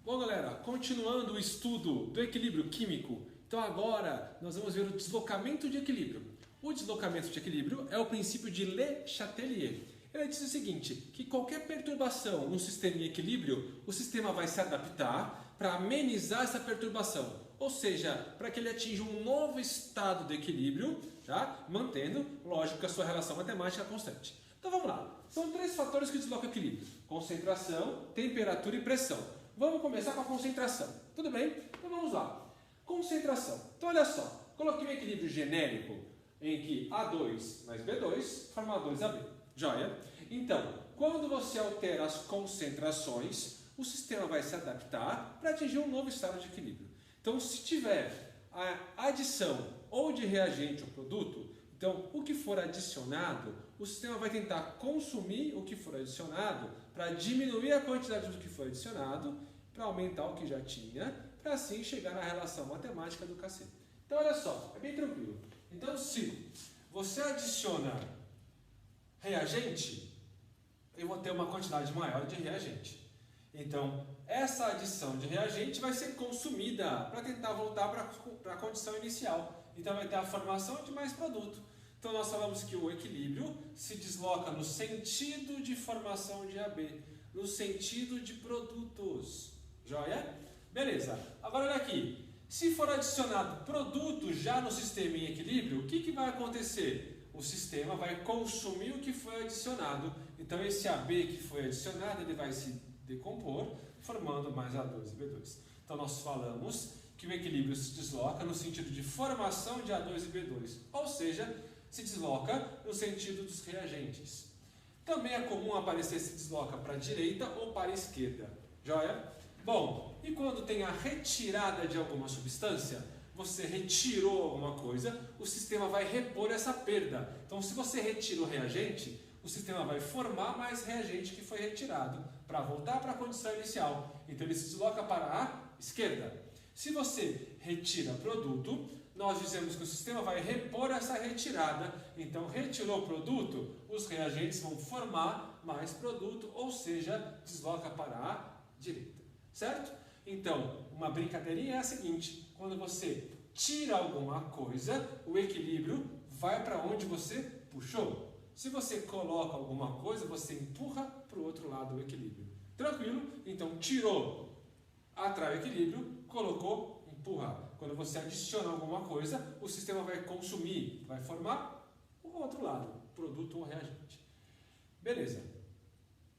Bom, galera, continuando o estudo do equilíbrio químico, então agora nós vamos ver o deslocamento de equilíbrio. O deslocamento de equilíbrio é o princípio de Le Chatelier. Ele diz o seguinte, que qualquer perturbação no sistema em equilíbrio, o sistema vai se adaptar para amenizar essa perturbação. Ou seja, para que ele atinja um novo estado de equilíbrio, tá? Mantendo, lógico, a sua relação matemática constante. Então vamos lá. São três fatores que deslocam o equilíbrio. Concentração, temperatura e pressão. Vamos começar com a concentração. Tudo bem? Então vamos lá. Concentração. Então olha só. Coloquei um equilíbrio genérico em que A2 mais B2 forma A2AB. Joia? Então, quando você altera as concentrações, o sistema vai se adaptar para atingir um novo estado de equilíbrio. Então, se tiver a adição ou de reagente ou produto, então o que for adicionado, o sistema vai tentar consumir o que for adicionado para diminuir a quantidade do que foi adicionado, para aumentar o que já tinha, para assim chegar na relação matemática do KC. Então, olha só, é bem tranquilo. Então, se você adiciona reagente, eu vou ter uma quantidade maior de reagente. Então, essa adição de reagente vai ser consumida para tentar voltar para a condição inicial. Então, vai ter a formação de mais produto. Então, nós falamos que o equilíbrio se desloca no sentido de formação de AB, no sentido de produtos. Joia? Beleza. Agora, olha aqui. Se for adicionado produto já no sistema em equilíbrio, o que vai acontecer? O sistema vai consumir o que foi adicionado. Então, esse AB que foi adicionado, ele vai se decompor, formando mais A2 e B2. Então, nós falamos que o equilíbrio se desloca no sentido de formação de A2 e B2. Ou seja, se desloca no sentido dos reagentes. Também é comum aparecer se desloca para a direita ou para a esquerda. Joia? Bom, e quando tem a retirada de alguma substância, você retirou alguma coisa, o sistema vai repor essa perda. Então, se você retira o reagente, o sistema vai formar mais reagente que foi retirado para voltar para a condição inicial. Então, ele se desloca para a esquerda. Se você retira produto, nós dizemos que o sistema vai repor essa retirada. Então, retirou o produto, os reagentes vão formar mais produto, ou seja, desloca para a direita. Certo? Então, uma brincadeirinha é a seguinte, quando você tira alguma coisa, o equilíbrio vai para onde você puxou. Se você coloca alguma coisa, você empurra para o outro lado o equilíbrio. Tranquilo? Então, tirou, atrai o equilíbrio, colocou, empurra. Quando você adiciona alguma coisa, o sistema vai consumir, vai formar o outro lado, produto ou reagente. Beleza.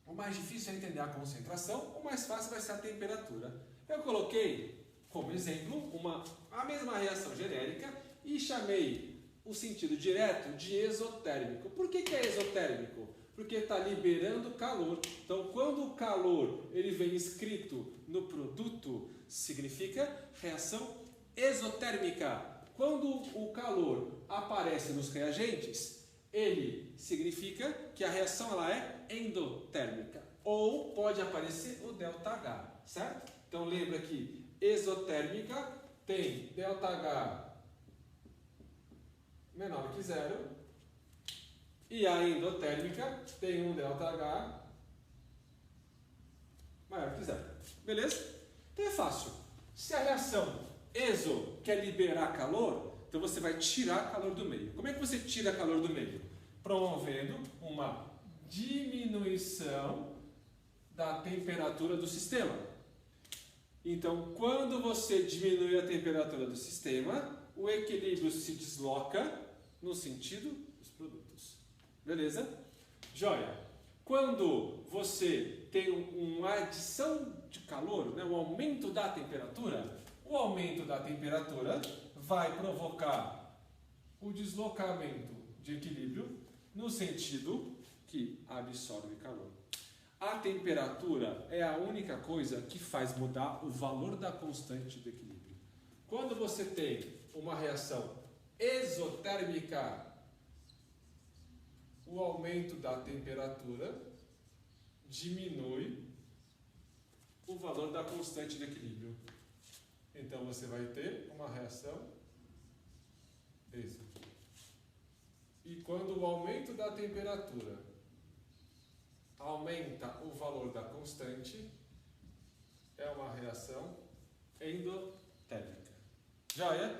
O mais difícil é entender a concentração, o mais fácil vai ser a temperatura. Eu coloquei como exemplo a mesma reação genérica e chamei o sentido direto de exotérmico. Por que é exotérmico? Porque está liberando calor. Então, quando o calor ele vem escrito no produto, significa reação exotérmica. Quando o calor aparece nos reagentes, ele significa que a reação ela é endotérmica. Ou pode aparecer o ΔH, certo? Então, lembra que exotérmica tem ΔH menor que zero. E a endotérmica tem um ΔH maior que zero. Beleza? Então é fácil. Se a reação exo quer liberar calor, então você vai tirar calor do meio. Como é que você tira calor do meio? Promovendo uma diminuição da temperatura do sistema. Então, quando você diminui a temperatura do sistema, o equilíbrio se desloca no sentido dos produtos. Beleza? Joia. Quando você tem uma adição de calor, né, um aumento da temperatura, o aumento da temperatura vai provocar o deslocamento de equilíbrio no sentido que absorve calor. A temperatura é a única coisa que faz mudar o valor da constante do equilíbrio. Quando você tem uma reação exotérmica, o aumento da temperatura diminui o valor da constante de equilíbrio. Então você vai ter uma reação exo. E quando o aumento da temperatura aumenta o valor da constante, é uma reação reação endotérmica. Joia?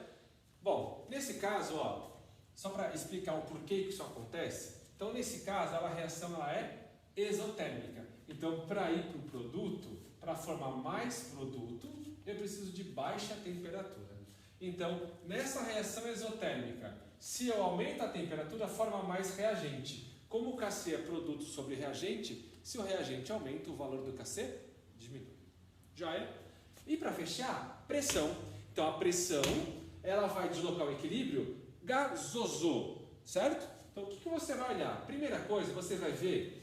Bom, nesse caso, ó, só para explicar o porquê que isso acontece, então nesse caso a reação ela é exotérmica. Então, para ir para o produto, para formar mais produto, eu preciso de baixa temperatura. Então, nessa reação exotérmica, se eu aumento a temperatura, forma mais reagente. Como o Kc é produto sobre reagente, se o reagente aumenta, o valor do Kc diminui. Já é? E para fechar, pressão. Então, a pressão ela vai deslocar o equilíbrio gasoso, certo? Então, o que você vai olhar? Primeira coisa, você vai ver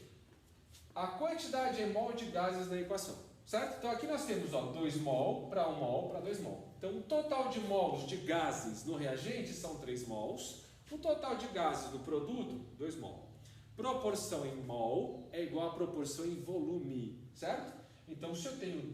a quantidade em mol de gases na equação, certo? Então, aqui nós temos 2 mol para 1 mol para 2 mol. Então, o total de mols de gases no reagente são 3 mols. O total de gases do produto, 2 mol. Proporção em mol é igual a proporção em volume, certo? Então, se eu tenho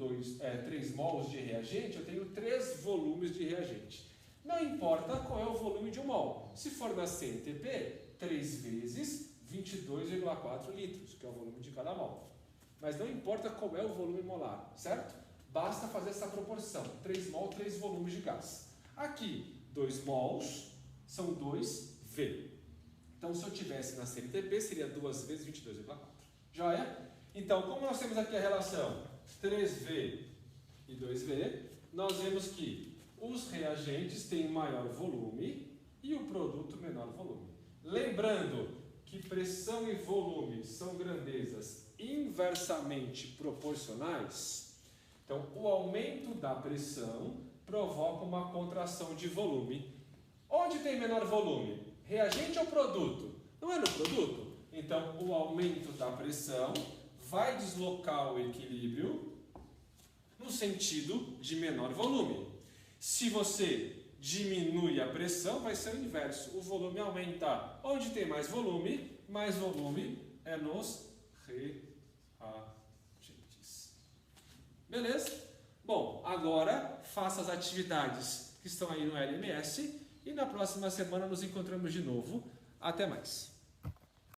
3 mols de reagente, eu tenho 3 volumes de reagente. Não importa qual é o volume de um mol. Se for na CNTP, 3 vezes 22,4 litros, que é o volume de cada mol. Mas não importa qual é o volume molar, certo? Basta fazer essa proporção, 3 mol, 3 volumes de gás. Aqui, 2 mols são 2V. Então, se eu tivesse na CNTP, seria 2 vezes 22,4. Joia? Então, como nós temos aqui a relação 3V e 2V, nós vemos que os reagentes têm maior volume e o produto menor volume. Lembrando que pressão e volume são grandezas inversamente proporcionais, então o aumento da pressão provoca uma contração de volume. Onde tem menor volume? Reagente ou produto? Não é no produto? Então o aumento da pressão vai deslocar o equilíbrio no sentido de menor volume. Se você diminui a pressão, vai ser o inverso. O volume aumenta. Onde tem mais volume é nos reagentes. Beleza? Bom, agora faça as atividades que estão aí no LMS e na próxima semana nos encontramos de novo. Até mais!